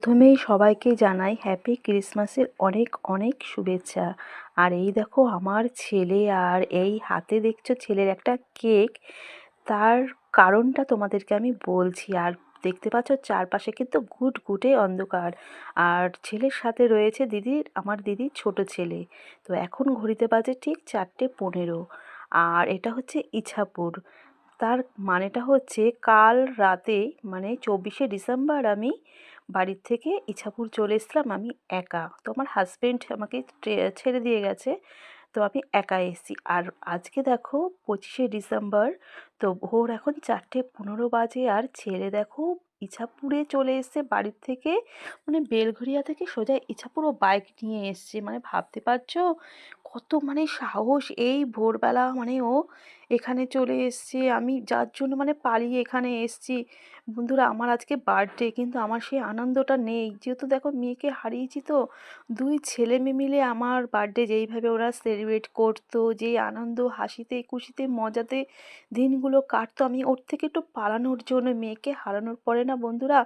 প্রথমেই সবাইকে জানাই হ্যাপি ক্রিসমাসের অনেক অনেক শুভেচ্ছা। আর এই দেখো আমার ছেলে, আর এই হাতে দেখছো ছেলের একটা কেক। তার কারণটা তোমাদেরকে আমি বলছি। আর দেখতে পাচ্ছ চারপাশে কিন্তু ঘুটঘুটে অন্ধকার। আর ছেলের সাথে রয়েছে আমার দিদির ছোট ছেলে। তো এখন ঘড়িতে বাজে ঠিক 4:15। আর এটা হচ্ছে ইছাপুর। তার মানেটা হচ্ছে কাল রাতে, মানে 24শে ডিসেম্বর আমি বাড়ির থেকে ইছাপুর চলে এসেছিলাম আমি একা। তো আমার হাজবেন্ড আমাকে ছেড়ে দিয়ে গেছে। তো আমি একা এসেছি। আর আজকে দেখো 25শে ডিসেম্বর। তো ভোর এখন 4:15 বাজে, আর ছেলে দেখো ইছাপুরে চলে এসেছে বাড়ির থেকে, মানে বেলঘরিয়া থেকে সোজা ইছাপুর ও বাইক নিয়ে এসছে। মানে ভাবতে পারছো কত মানে সাহস এই ভোরবেলা, মানে ও এখানে চলে এসছে। আমি যার জন্য মানে পালিয়ে এখানে এসছি। বন্ধুরা, আমার আজকে বার্থডে, কিন্তু আমার সেই আনন্দটা নেই, যেহেতু দেখো মেয়েকে হারিয়েছি। তো দুই ছেলে মেয়ে মিলে আমার বার্থডে যেইভাবে ওরা সেলিব্রেট করতো, যেই আনন্দ হাসিতে খুশিতে মজাতে দিনগুলো কাটতো, আমি ওর থেকে একটু পালানোর জন্য, মেয়েকে হারানোর পরে না বন্ধুরা,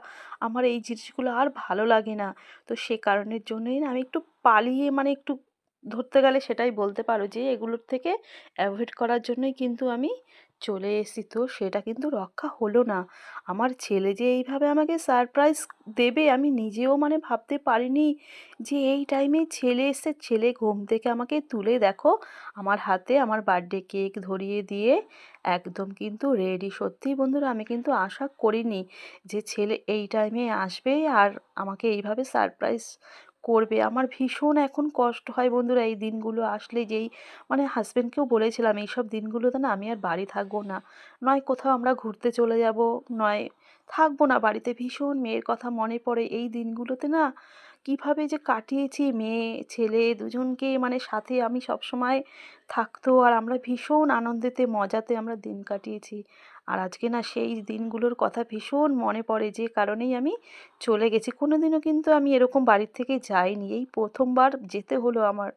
আমার এই জিনিসগুলো আর ভালো লাগে না। তো সে কারণের জন্যই না আমি একটু পালিয়ে, মানে একটু ধরতে গেলে সেটাই বলতে পারো যে এগুলোর থেকে অ্যাভয়েড করার জন্যই কিন্তু আমি চলে এসেছি। তো সেটা কিন্তু রক্ষা হলো না। আমার ছেলে যে এইভাবে আমাকে সারপ্রাইজ দেবে আমি নিজেও মানে ভাবতে পারিনি, যে এই টাইমে ছেলে এসে, ছেলে ঘুম থেকে আমাকে তুলে দেখো আমার হাতে আমার বার্থডে কেক ধরিয়ে দিয়ে একদম কিন্তু রেডি। সত্যিই বন্ধুরা, আমি কিন্তু আশা করিনি যে ছেলে এই টাইমে আসবে আর আমাকে এইভাবে সারপ্রাইজ করবে। আমার ভীষণ এখন কষ্ট হয় বন্ধুরা এই দিনগুলো আসলে। যেই মানে হাজবেন্ডকেও বলেছিলাম এইসব দিনগুলোতে না আমি আর বাড়ি থাকবো না, নয় কোথাও আমরা ঘুরতে চলে যাব, নয় থাকবো না বাড়িতে। ভীষণ মেয়ের কথা মনে পড়ে এই দিনগুলোতে না, কিভাবে যে কাটিয়েছি মেয়ে ছেলে দুজনকে মানে সাথে আমি সব সময় থাকতো, আর আমরা ভীষণ আনন্দেতে মজাতে আমরা দিন কাটিয়েছি। আর আজকে না সেই দিনগুলোর কথা ভীষণ মনে পড়ে, যে কারণেই আমি চলে গেছি। কোনোদিনও কিন্তু আমি এরকম বাড়ির থেকে যাইনি, এই প্রথমবার যেতে হলো আমার।